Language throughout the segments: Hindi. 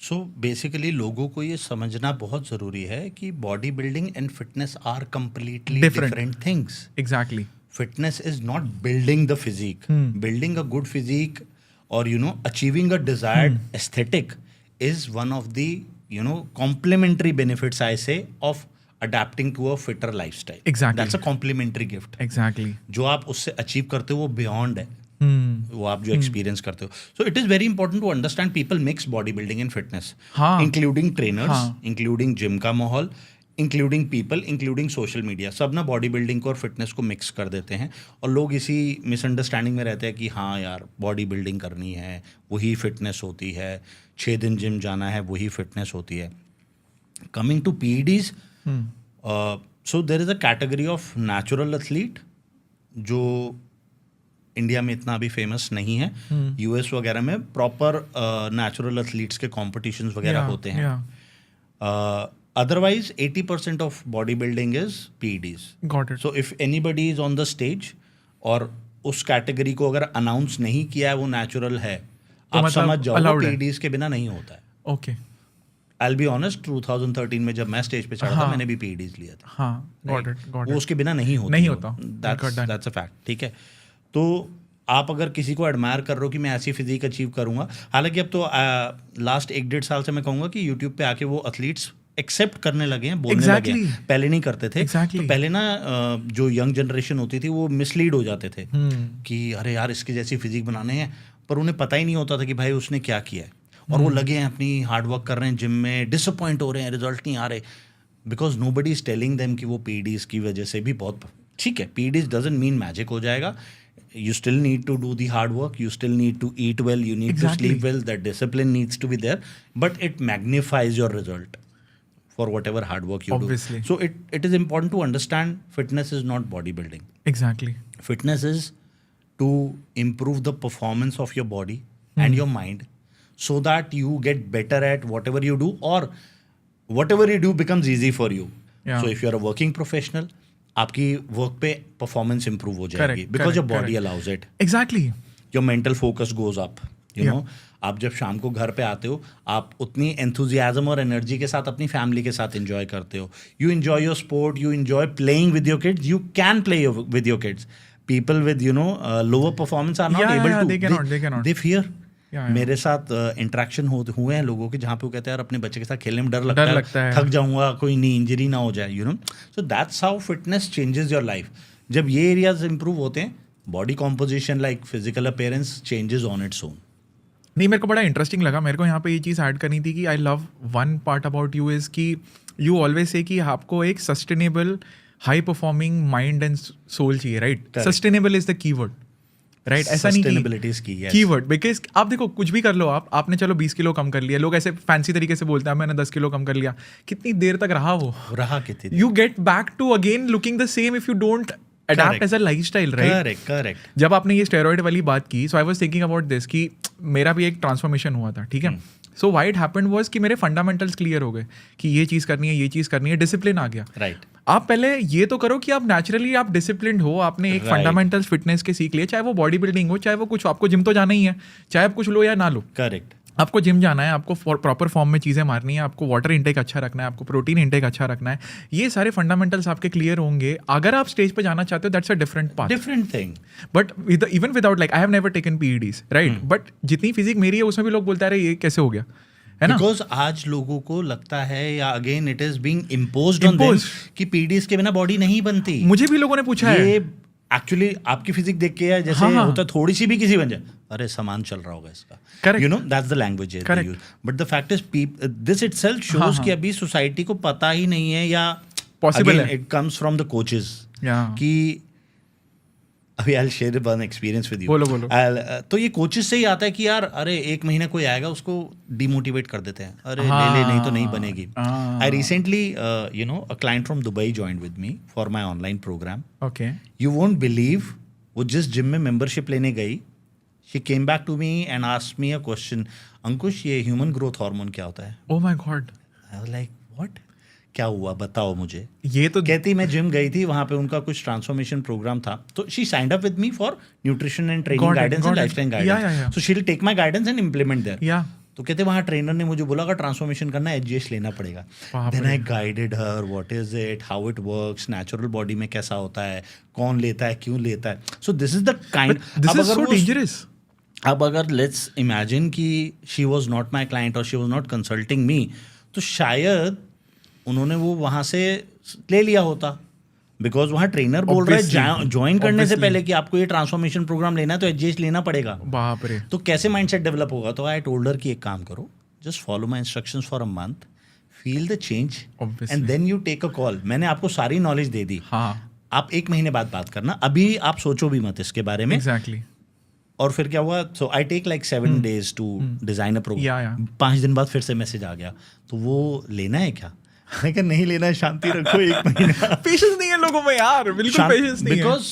सो बेसिकली लोगों को ये समझना बहुत ज़रूरी है कि body building and fitness are completely different things. Exactly. Fitness is not building the physique. Building a good physique or, achieving a desired aesthetic is one of the, complementary benefits, I say, of adapting to a fitter lifestyle. Exactly. That's a complimentary gift. Exactly. जो आप उससे अचीव करते हो वो बियॉन्ड है. वो आप जो एक्सपीरियंस करते हो. So it is very important to understand people mix body building and fitness, including trainers, including gym का माहौल, including people, including social media. सब ना बॉडी बिल्डिंग को और फिटनेस को मिक्स कर देते हैं और लोग इसी मिसअंडरस्टैंडिंग में रहते हैं कि हाँ यार बॉडी बिल्डिंग करनी है वही फिटनेस होती है, 6 दिन जिम जाना है वही फिटनेस होती है. Coming to PEDs, so there is a category of natural athlete जो इंडिया में इतना अभी फेमस नहीं है. US वगैरह में प्रॉपर नेचुरल एथलीट्स के कॉम्पिटिशंस वगैरह होते हैं. Otherwise, 80% of bodybuilding is PEDs. Got it. So if anybody is on the stage और उस कैटेगरी को अगर अनाउंस नहीं किया है वो नेचुरल है, तो आप मतलब समझ जाओ वो allowed है. PEDs के बिना नहीं होता है. Okay. I'll be honest, 2013 में जब मैं स्टेज पे चढ़ा था मैंने भी PEDs लिया था. हाँ. Got it. Got वो it. उसके बिना नहीं होता. नहीं होता. That's a fact. ठीक है. तो आप अगर किसी को एडमायर कर रहे हो कि मैं ऐसी फिजिक अचीव करूंगा, हालांकि अब तो लास्ट 1-1.5 साल से मैं कहूँगा कि यूट्यूब पे आके वो एथलीट्स एक्सेप्ट करने लगे हैं, बोलने लगे हैं. पहले नहीं करते थे. तो पहले ना जो यंग जनरेशन होती थी वो मिसलीड हो जाते थे कि अरे यार इसकी जैसी फिजिक बनाने हैं, पर उन्हें पता ही नहीं होता था कि भाई उसने क्या किया है. और वो लगे हैं अपनी हार्ड वर्क कर रहे हैं जिम में, डिसअपॉइंट हो रहे हैं, रिजल्ट नहीं आ रहे, because nobody is telling them कि वो PEDs की वजह से भी बहुत ठीक है. PEDs डजंट मीन मैजिक हो जाएगा. You still need to do the hard work, you still need to eat well, you need to sleep well, that discipline needs to be there, but it magnifies your result for whatever hard work you do. So it is important to understand fitness is not bodybuilding. Exactly. Fitness is to improve the performance of your body and your mind so that you get better at whatever you do, or whatever you do becomes easy for you. So if you're a working professional, आपकी वर्क पे परफॉर्मेंस इंप्रूव हो जाएगी because your body allows it. Exactly. Your mental focus goes up. You know, आप जब शाम को घर पे आते हो आप उतनी एंथुजियाज्म और एनर्जी के साथ अपनी फैमिली के साथ एंजॉय करते हो. You enjoy your sport, you enjoy playing with your kids, you can play with your kids. People with lower performance are not able to, they fear. मेरे साथ इंटरेक्शन हुए हैं लोगों के जहाँ पे वो कहते हैं यार अपने बच्चे के साथ खेलने में डर लगता है, थक जाऊंगा, कोई नहीं इंजरी ना हो जाए. You know, so that's how fitness changes your life. जब ये एरियाज इंप्रूव होते हैं, body composition like physical appearance changes on its own. नहीं, मेरे को बड़ा इंटरेस्टिंग लगा. मेरे को यहाँ पे ये चीज़ ऐड करनी थी कि I love one part about you is कि यू ऑलवेज से कि आपको एक sustainable high performing mind and soul चाहिए, right? Sustainable is the keyword, right? ऐसा नहीं कीवर्ड, बिकॉज आप देखो कुछ भी कर लो, आपने चलो 20 किलो कम कर लिया, लोग ऐसे फैंसी तरीके से बोलते हैं मैंने 10 किलो कम कर लिया. कितनी देर तक रहा कितनी? You get back to again looking the same if you don't adapt as a lifestyle, right? Correct. जब आपने ये स्टेरॉइड वाली बात की, so I was thinking about this कि मेरा भी एक ट्रांसफॉर्मेशन हुआ था, ठीक है? So why it happened was कि मेरे फंडामेंटल्स क्लियर हो गए कि ये चीज़ करनी है, ये चीज़ करनी है, डिसिप्लिन आ गया, राइट? आप पहले ये तो करो कि आप नेचुरली आप डिसिप्लिन्ड हो, आपने एक फंडामेंटल्स फिटनेस के सीख लिए, चाहे वो बॉडी बिल्डिंग हो, चाहे वो कुछ, आपको जिम तो जाना ही है, चाहे आप कुछ लो या ना लो. करेक्ट. आपको जिम जाना है, आपको प्रॉपर फॉर्म में चीज़ें मारनी है, आपको वाटर इंटेक अच्छा रखना है, आपको प्रोटीन इंटेक अच्छा रखना है, ये सारे फंडामेंटल्स आपके क्लियर होंगे. अगर आप स्टेज पे जाना चाहते हो, that's a different path, different thing. But even without like I have never taken PEDs, right? But जितनी फिजिक मेरी है उसमें भी लोग बोलते हैं ये कैसे हो गया, है ना? बिकॉज आज लोगों को लगता है, या again it is being imposed on them कि PEDs के बिना बॉडी नहीं बनती. मुझे भी लोगों ने पूछा है. एक्चुअली आपकी फिजिक देख के जैसे होता थोड़ी सी भी किसी बन जाए, अरे सामान चल रहा होगा इसका. You know, that's the language they use. But the fact is this itself shows कि अभी सोसाइटी को पता ही नहीं है, या पॉसिबल है, it comes from the coaches कि अभी I will share one experience with you. बोलो. तो ये कोचेस से ही आता है कि यार अरे एक महीना कोई आएगा उसको डिमोटिवेट कर देते हैं, अरे ले नहीं तो नहीं बनेगी. I recently a client from Dubai joined with me for my online program. Okay. You won't believe, वो जिस जिम में मेंबरशिप लेने गई, she came back to me and asked me a question, Ankush ये ह्यूमन ग्रोथ हार्मोन क्या होता है? Oh my god. I was like what, क्या हुआ बताओ मुझे. ये तो कहती मैं जिम गई थी, वहां पे उनका कुछ ट्रांसफॉर्मेशन प्रोग्राम था, तो she signed up with me for nutrition and training guidance and lifestyle guidance. So she will take my guidance and implement there. तो कहते वहाँ ट्रेनर ने मुझे बोला अगर ट्रांसफॉर्मेशन करना है एचजीएच लेना पड़ेगा. Then I guided her what is it, how it works, natural body में कैसा होता है, कौन लेता है, क्यों लेता है. So this is the kind. This is so dangerous. अब अगर लेट्स इमेजिन कि she was not my client और शी वॉज नॉट कंसल्टिंग मी, तो शायद उन्होंने वो वहाँ से ले लिया होता. बिकॉज वहाँ ट्रेनर बोल रहा है ज्वाइन करने से पहले कि आपको ये ट्रांसफॉर्मेशन प्रोग्राम लेना है तो एचजीएच लेना पड़ेगा. बाप रे. तो कैसे माइंडसेट डेवलप होगा. तो आई टोल्ड हर कि एक काम करो, just follow my instructions for a month, feel the change and then you take a call. मैंने आपको सारी नॉलेज दे दी. हाँ, आप 1 महीने बाद बात करना, अभी आप सोचो भी मत इसके बारे में. एग्जैक्टली. और फिर क्या हुआ, so I take like 7 days to design a program. 5 दिन बाद फिर से मैसेज आ गया, तो वो लेना है क्या. मैं कहा नहीं लेना है, शांति रखो 1 महीना. पेशेंस नहीं है लोगों में यार, बिल्कुल पेशेंस नहीं है. बिकॉज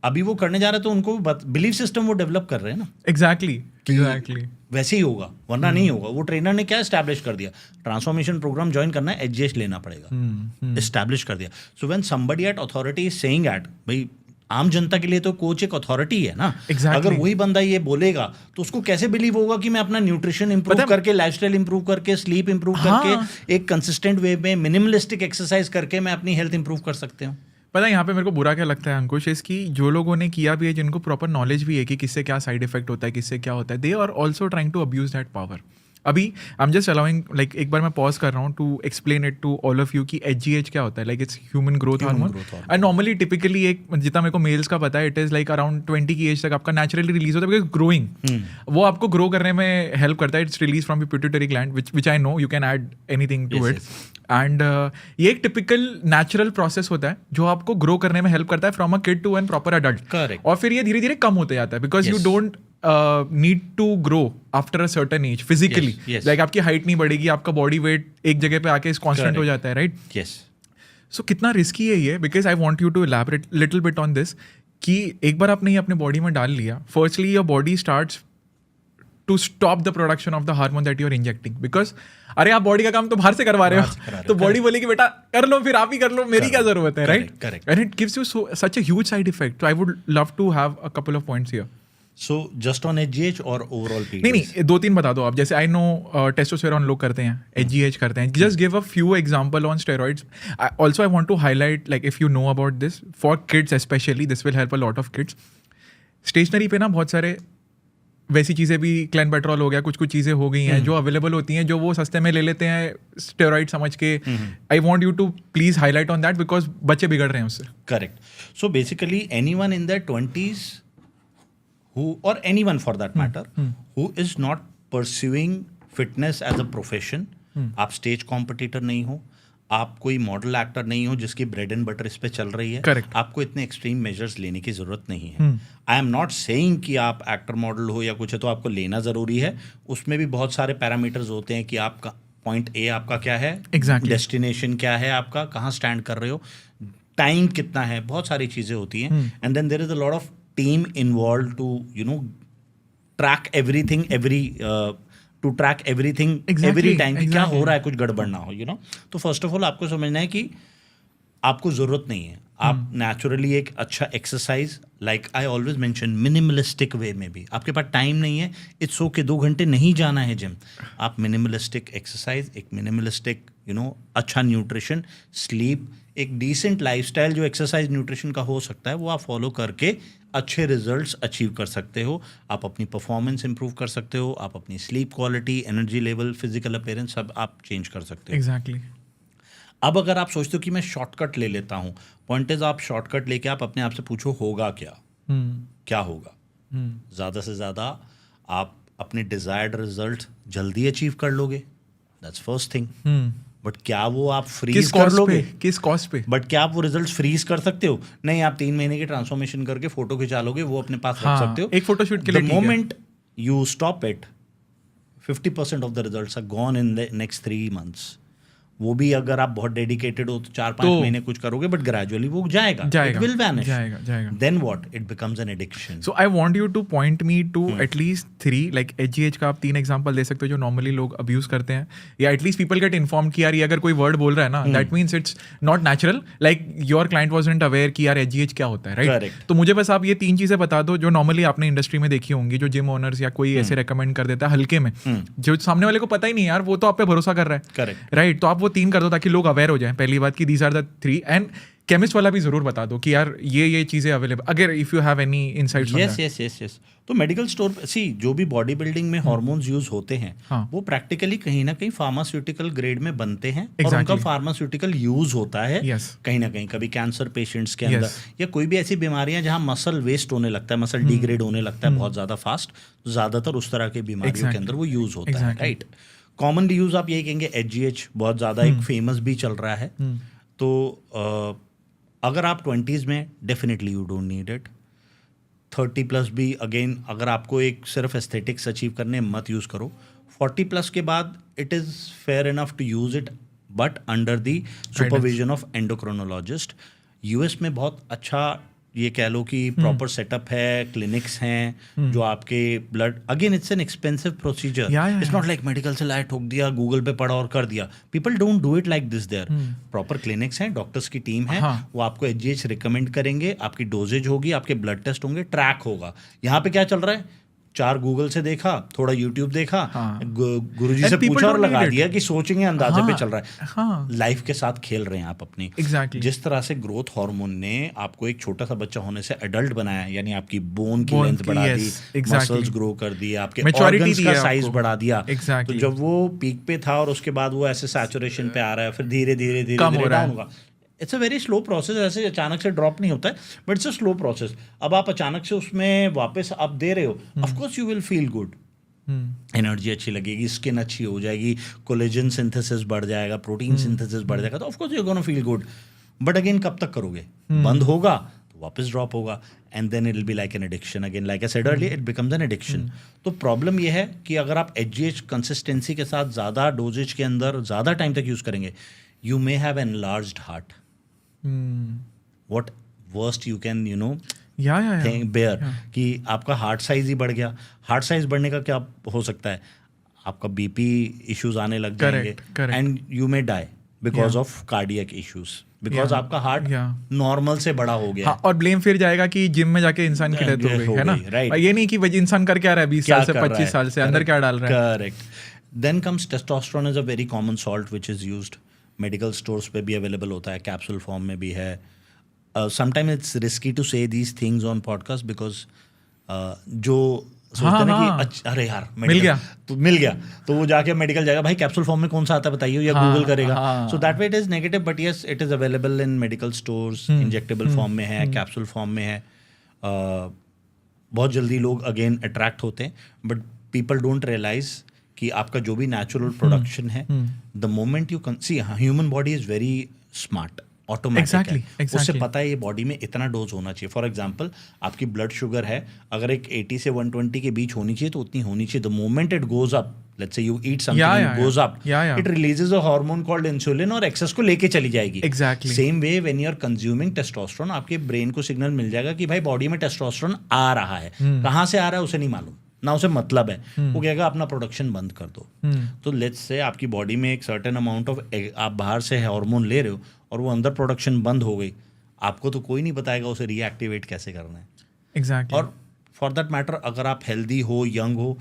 अभी वो करने जा रहे हैं तो उनको बिलीफ सिस्टम वो डेवलप कर रहे हैं ना. एग्जैक्टली. वैसे ही होगा, वरना नहीं होगा. वो ट्रेनर ने क्या एस्टैब्लिश कर दिया, ट्रांसफॉर्मेशन प्रोग्राम ज्वाइन करना है एचजीएच लेना पड़ेगा. एस्टैब्लिश कर दिया. So when somebody at authority is saying at, भाई आम जनता के लिए तो कोच एक अथॉरिटी है ना. Exactly. अगर वही बंदा ये बोलेगा तो उसको कैसे बिलीव होगा कि मैं अपना न्यूट्रिशन इंप्रूव करके, लाइफस्टाइल इंप्रूव करके, स्लीप इंप्रूव करके, एक कंसिस्टेंट वे में मिनिमलिस्टिक एक्सरसाइज करके मैं अपनी हेल्थ इंप्रूव कर सकते हूँ. पता है यहाँ पे मेरे को बुरा क्या लगता है अंकुश, इसकी जो लोगों ने किया भी है, जिनको प्रॉपर नॉलेज भी है कि किससे क्या साइड इफेक्ट होता है, किससे क्या होता है, they are also trying to abuse that power. अभी I am just allowing, like एक बार मैं पॉज कर रहा हूँ to explain it to all of you कि एचजीएच क्या होता है. Like it's human growth hormone. And normally typically एक जितना मेरे को मेल्स का पता है, इट इज लाइक अराउंड 20 की एज तक आपका नेचुरली रिलीज होता है, बिकॉज ग्रोइंग वो आपको ग्रो करने में हेल्प करता है. It's release from the pituitary gland which I know, you can add anything to it. And ये एक टिपिकल नेचुरल प्रोसेस होता है जो आपको ग्रो करने में हेल्प करता है from a kid to an proper adult. और फिर ये धीरे धीरे कम होते जाता है because you don't need to grow after a certain age physically. Like आपकी हाइट नहीं बढ़ेगी, आपका बॉडी वेट एक जगह पे आके कांस्टेंट हो जाता है, राइट. यस. सो कितना रिस्की है ये, because I want you to elaborate little bit on this कि एक बार आपने ये अपने बॉडी में डाल लिया, firstly your body starts to stop the production of the hormone that you are injecting. Because अरे आप बॉडी का काम तो बाहर से करवा रहे हो, तो बॉडी बोलेगी बेटा कर लो, फिर आप ही कर लो, मेरी क्या जरूरत है, right. And it gives you such a huge side effect. So I would love to have a couple of points here. So just on HGH और ओवरऑल पीरियड? नहीं, 2-3 बता दो आप. जैसे आई नो टेस्टोस्टेरोन लोग करते हैं, एचजीएच करते हैं. Just give a few example on steroids. Also I want to highlight, like if you know about this, for kids specially this will help a lot of kids. Stationery पे ना बहुत सारे वैसी चीज़ें भी, क्लेनबेट्रॉल हो गया, कुछ कुछ चीज़ें हो गई हैं जो अवेलेबल होती हैं, जो वो सस्ते में ले लेते हैं स्टेरॉइड समझ के. I want you to please highlight on that because बच्चे बिगड़ रहे हैं उससे. Correct. So basically anyone in their 20s who, or anyone for that matter, who is not pursuing fitness as a profession, आप स्टेज कॉम्पिटिटर नहीं हो, आप कोई मॉडल एक्टर नहीं हो जिसकी ब्रेड एंड बटर इस पे चल रही है. Correct. आपको इतने एक्सट्रीम मेजर्स लेने की जरूरत नहीं है. आई एम नॉट सेइंग कि आप एक्टर मॉडल हो या कुछ है तो आपको लेना जरूरी है. उसमें भी बहुत सारे पैरामीटर्स होते हैं कि आपका पॉइंट ए आपका क्या है, डेस्टिनेशन क्या है, आपका कहाँ स्टैंड कर रहे हो, टाइम कितना है, बहुत सारी चीज़ें होती हैं. And then there is a lot of team involved to track everything every time कि क्या हो रहा है, कुछ गड़बड़ ना हो. तो फर्स्ट ऑफ ऑल आपको समझना है कि आपको ज़रूरत नहीं है. आप नेचुरली एक अच्छा exercise, like I always mention, minimalistic way में भी आपके पास टाइम नहीं है, इट्स ओके, 2 घंटे नहीं जाना है जिम. आप मिनिमलिस्टिक एक्सरसाइज, एक मिनिमलिस्टिक अच्छा न्यूट्रिशन, स्लीप, एक डिसेंट लाइफस्टाइल जो एक्सरसाइज न्यूट्रिशन का हो सकता है वो आप फॉलो करके अच्छे रिजल्ट्स अचीव कर सकते हो. आप अपनी परफॉर्मेंस इंप्रूव कर सकते हो, आप अपनी sleep quality, energy level, physical appearance सब आप चेंज कर सकते हो. एग्जैक्टली. अब अगर आप सोचते हो कि मैं शॉर्टकट ले लेता हूँ, पॉइंट इज आप शॉर्टकट लेके आप अपने आप से पूछो होगा क्या, क्या होगा. ज़्यादा से ज़्यादा आप अपने डिजायर्ड रिजल्ट जल्दी अचीव कर लोगे, दैट्स फर्स्ट थिंग. बट क्या वो आप फ्रीज कर लोगे? किस कॉस्ट पे? बट क्या आप वो रिजल्ट्स फ्रीज कर सकते हो? नहीं. आप 3 महीने की ट्रांसफॉर्मेशन करके फोटो खिंचा लोगे, वो अपने पास रख सकते हो. एक फोटोशूट के लिए. The moment you stop it, 50% of the results are gone in the next 3 months. वो भी अगर आप बहुत डेडिकेटेड हो तो 4-5 महीने कुछ करोगे, बट ग्रेजुअली वो जाएगा, जाएगा, इट विल वैनिश, जाएगा। Then what, it becomes an addiction. So I want you to point me to at least 3, like HGH का आप 3 एग्जांपल दे सकते हो जो नॉर्मली लोग अब्यूज करते हैं, या एटलीस्ट पीपल गेट इन्फॉर्म कि यार ये अगर कोई वर्ड बोल रहा है ना, that means it's not natural, like your client wasn't aware कि यार HGH क्या होता है, राइट? Correct. तो मुझे बस आप ये 3 चीजें बता दो जो नॉर्मली आपने इंडस्ट्री में देखी होंगी, जो जिम ओनर्स या कोई ऐसे रेकमेंड कर देता है हल्के में, जो सामने वाले को पता ही नहीं यार, वो तो आप पे भरोसा कर रहा है, करेक्ट, राइट? तो आप वो 3 कर दो ताकि लोग अवेयर हो जाएं। पहली बात कि these are the 3, and chemist वाला भी जरूर बता दो कि यार ये चीजें अवेलेबल, अगर if you have any insights on that. Yes. तो मेडिकल स्टोर सी जो भी बॉडी बिल्डिंग में हार्मोन्स यूज होते हैं, हाँ. वो प्रैक्टिकली कहीं ना कहीं फार्मास्यूटिकल ग्रेड में बनते हैं, और उनका फार्मास्यूटिकल यूज होता है कहीं ना कहीं, कभी कैंसर पेशेंट्स के अंदर, या कोई भी ऐसी बीमारियां जहां मसल वेस्ट होने लगता है, मसल डिग्रेड होने लगता है बहुत ज्यादा फास्ट, ज्यादातर उस तरह की बीमारियों के अंदर वो यूज होता है, राइट? कॉमनली यूज आप यही कहेंगे, HGH बहुत ज्यादा एक फेमस भी चल रहा है। तो अगर आप 20s में, definitely you don't need it. 30 plus भी अगेन, अगर आपको एक सिर्फ एस्थेटिक्स अचीव करने, मत यूज़ करो। 40 प्लस के बाद it is fair enough to use it, but under the supervision of endocrinologist. US में बहुत अच्छा, ये कह लो कि प्रॉपर सेटअप है, क्लिनिक्स हैं जो आपके blood, again it's an expensive procedure, it's not like medical से लाए ठोक दिया, गूगल पे पढ़ा और कर दिया। People don't do it like this there. Proper clinics हैं, डॉक्टर्स की टीम है, वो आपको HGH रिकमेंड करेंगे, आपकी डोजेज होगी, आपके ब्लड टेस्ट होंगे, ट्रैक होगा। यहाँ पे क्या चल रहा है, 4 गूगल से देखा, थोड़ा यूट्यूब देखा, गुरुजी से पूछा और लगा दिया कि सोचेंगे अंदाजे पे चल रहा है। लाइफ के साथ खेल रहे हैं आप अपनी। जिस तरह से ग्रोथ हार्मोन ने आपको एक छोटा सा बच्चा होने से एडल्ट बनाया, यानी आपकी बोन की लेंथ बढ़ा दी, मसल्स ग्रो कर दिए, आपके ऑर्गन्स का साइज बढ़ा दिया, तो जब वो पीक पे था और उसके बाद वो ऐसे सैचुरेशन पे आ रहा है, फिर धीरे धीरे डाउन होगा। It's a very slow process, ऐसे अचानक से ड्रॉप नहीं होता है, but it's a slow process. अब आप अचानक से उसमें वापस आप दे रहे हो, of course you will feel good, energy अच्छी लगेगी, स्किन अच्छी हो जाएगी, कोलेजन सिंथेसिस बढ़ जाएगा, प्रोटीन सिंथेसिस बढ़ जाएगा, तो of course you are gonna feel good. But again कब तक करोगे? बंद होगा तो वापस ड्रॉप होगा, and then it will be like an addiction again, like I said earlier, it becomes an addiction. तो प्रॉब्लम ये है कि अगर आप HGH कंसिस्टेंसी के साथ ज़्यादा डोजेज के अंदर ज़्यादा टाइम तक यूज़ करेंगे, you may have enlarged heart. What worst you can bear, कि आपका हार्ट साइज ही बढ़ गया। हार्ट साइज बढ़ने का क्या हो सकता है? आपका BP इश्यूज आने लग जाएंगे, and you may die because of cardiac issues, because आपका हार्ट नॉर्मल से बड़ा हो गया। और ब्लेम फिर जाएगा कि जिम में जाके इंसान की डेथ हो गई, है ना? राइट, ये नहीं कि भाई इंसान कर क्या रहा है 20 साल से 25 साल से, अंदर क्या डाल रहा है। Correct. Then comes testosterone, is a very common salt which is used, medical stores पे भी अवेलेबल होता है, कैप्सूल फॉर्म में भी है। समटाइम इट्स रिस्की टू से these things on podcast, because जो सोचते हैं कि अरे यार मिल गया तो वो जाके मेडिकल जाएगा, भाई कैप्सूल फॉर्म में कौन सा आता है बताइए, या गूगल करेगा। So that way it is negative, but yes it is available in medical stores, injectable form में है, कैप्सूल फॉर्म में है। बहुत जल्दी लोग अगेन अट्रैक्ट होते हैं, बट पीपल डोंट रियलाइज कि आपका जो भी नेचुरल प्रोडक्शन है, the moment you see, human body is very smart, automatic है, उससे पता है ये बॉडी में इतना डोज होना चाहिए। फॉर एग्जांपल आपकी ब्लड शुगर है, अगर एक 80 से 120 के बीच होनी चाहिए तो उतनी होनी चाहिए। The moment it goes up, let's say you eat something and goes up, it releases a hormone called insulin और एक्सेस को लेके चली जाएगी। Same way when you are consuming testosterone, आपके ब्रेन को सिग्नल मिल जाएगा कि भाई बॉडी में टेस्टोस्टेरोन आ रहा है, कहाँ से आ रहा है उसे नहीं मालूम, ना उसे मतलब है, वो कहेगा अपना प्रोडक्शन बंद कर दो। तो लेट्स से आपकी बॉडी में एक सर्टेन अमाउंट ऑफ, आप बाहर से हार्मोन ले रहे हो और वो अंदर प्रोडक्शन बंद हो गई, आपको तो कोई नहीं बताएगा उसे रीएक्टिवेट कैसे करना है। एग्जैक्टली। और फॉर दैट मैटर अगर आप हेल्दी हो, यंग हो,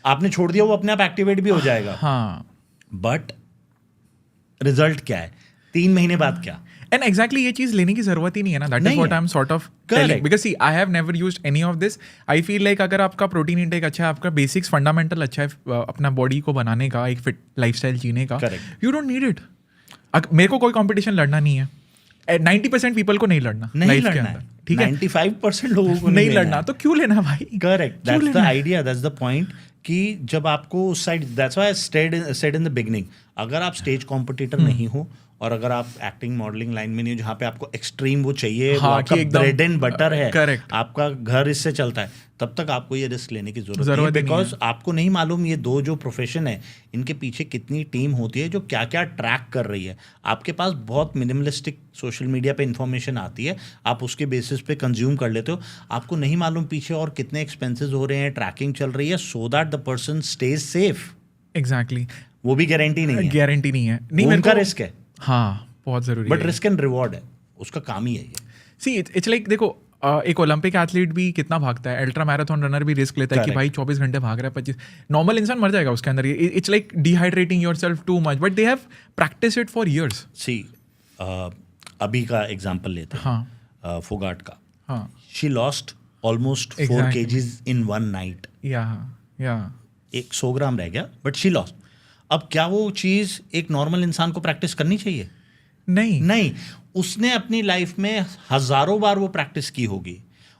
आपने छोड़ दिया, वो अपने आप एक्टिवेट भी हो जाएगा। हाँ, बट रिजल्ट क्या है 3 महीने बाद क्या? एंड एग्जैक्टली ये चीज लेने की जरूरत ही नहीं है ना, that is what I am sort of telling, because see I have never used any of this. I feel like अगर आपका प्रोटीन इंटेक अच्छा है, आपका बेसिक्स फंडामेंटल अच्छा है अपना बॉडी को बनाने का, एक फिट लाइफस्टाइल जीने का, यू डोंट नीड इट। मेरे को कोई कंपटीशन लड़ना नहीं है, 90% पीपल को नहीं लड़ना लाइफ के अंदर, ठीक है? 95% लोगों को नहीं लड़ना, तो क्यों लेना भाई? Correct, that's the idea, that's the point कि जब आपको उस side, that's why I said in the beginning, अगर आप स्टेज कॉम्पिटिटर नहीं हो और अगर आप एक्टिंग मॉडलिंग लाइन में नहीं हो जहाँ पे आपको एक्सट्रीम वो चाहिए, हाँ, वो आपका कि एकदम ब्रेड एंड बटर है, correct. आपका घर इससे चलता है, तब तक आपको ये रिस्क लेने की जरूरत नहीं है, जरूरत ही नहीं बिकॉज आपको नहीं मालूम ये दो जो प्रोफेशन है इनके पीछे कितनी टीम होती है जो क्या क्या ट्रैक कर रही है। आपके पास बहुत मिनिमलिस्टिक सोशल मीडिया पे इंफॉर्मेशन आती है, आप उसके बेसिस पे कंज्यूम कर लेते हो, आपको नहीं मालूम पीछे और कितने एक्सपेंसेस हो रहे हैं, ट्रैकिंग चल रही है, so that the person stage safe. Exactly, वो भी गारंटी नहीं है, गारंटी नहीं है, नहीं वो मेरे उनका को रिस्क है, हाँ बहुत जरूरी बट है। रिस्क एंड रिवॉर्ड है, उसका काम ही है ये। सी इट्स लाइक देखो एक ओलंपिक एथलीट भी कितना भागता है, अल्ट्रा मैराथन रनर भी रिस्क लेता है कि Correct. भाई 24 घंटे भाग रहा है, 25, नॉर्मल इंसान मर जाएगा उसके अंदर। It's like dehydrating yourself too much, but they have practice it for years. See अभी का एग्जांपल लेते हैं, हाँ फोगाट का, हाँ she lost almost 4 Exactly. kgs in one night, या एक 100 ग्राम रह गया बट शी लॉस्ट। अब क्या वो चीज़ एक नॉर्मल इंसान को प्रैक्टिस करनी चाहिए? नहीं नहीं, उसने अपनी लाइफ में हजारों बार वो प्रैक्टिस की होगी,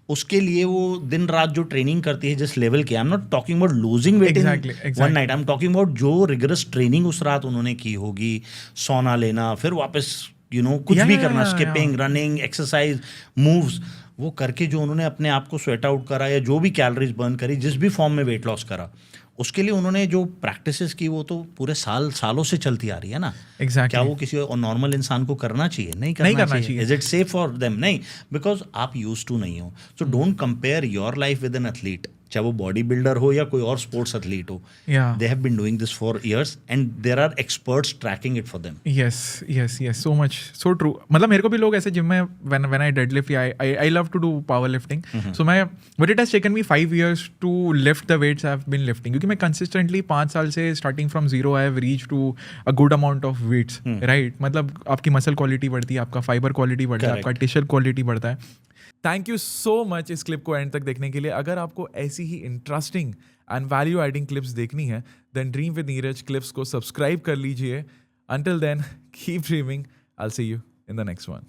उसके लिए वो दिन रात जो ट्रेनिंग करती है जिस लेवल की, I am not talking about losing weight in one night, I am talking about जो रिगरस ट्रेनिंग उस रात उन्होंने की होगी, सोना लेना, फिर वापस कुछ भी करना, स्किपिंग, रनिंग, एक्सरसाइज, मूव्स, वो करके जो उन्होंने अपने आप को स्वेट आउट करा या जो भी कैलोरीज बर्न करी, जिस भी फॉर्म में वेट लॉस करा, उसके लिए उन्होंने जो प्रैक्टिसेस की वो तो पूरे सालों से चलती आ रही है ना। Exactly. क्या वो किसी और नॉर्मल इंसान को करना चाहिए? नहीं करना चाहिए। Is it safe for them? नहीं, बिकॉज आप यूज टू नहीं हो। So don't compare your life with an athlete, चाहे वो बॉडी बिल्डर हो या कोई और स्पोर्ट्स एथलीट हो। They have been doing this for years and there are experts tracking it for them. Yes so much, so true. मतलब मेरे को भी लोग ऐसे जिम में when I deadlift, I love to do power lifting, so मैं but it has taken me 5 years to lift the weights I have been lifting, क्योंकि मैं कंसिस्टेंटली 5 साल से starting from zero I have reach to a good amount of weights, right? मतलब आपकी मसल क्वालिटी बढ़ती है, आपका फाइबर क्वालिटी बढ़ता है, आपका टिश्यू क्वालिटी बढ़ता है। थैंक यू सो मच इस क्लिप को एंड तक देखने के लिए। अगर आपको ऐसी ही interesting and value adding clips देखनी है then dream with Neeraj clips को सब्सक्राइब कर लीजिए। Until then keep dreaming, I will see you in the next one.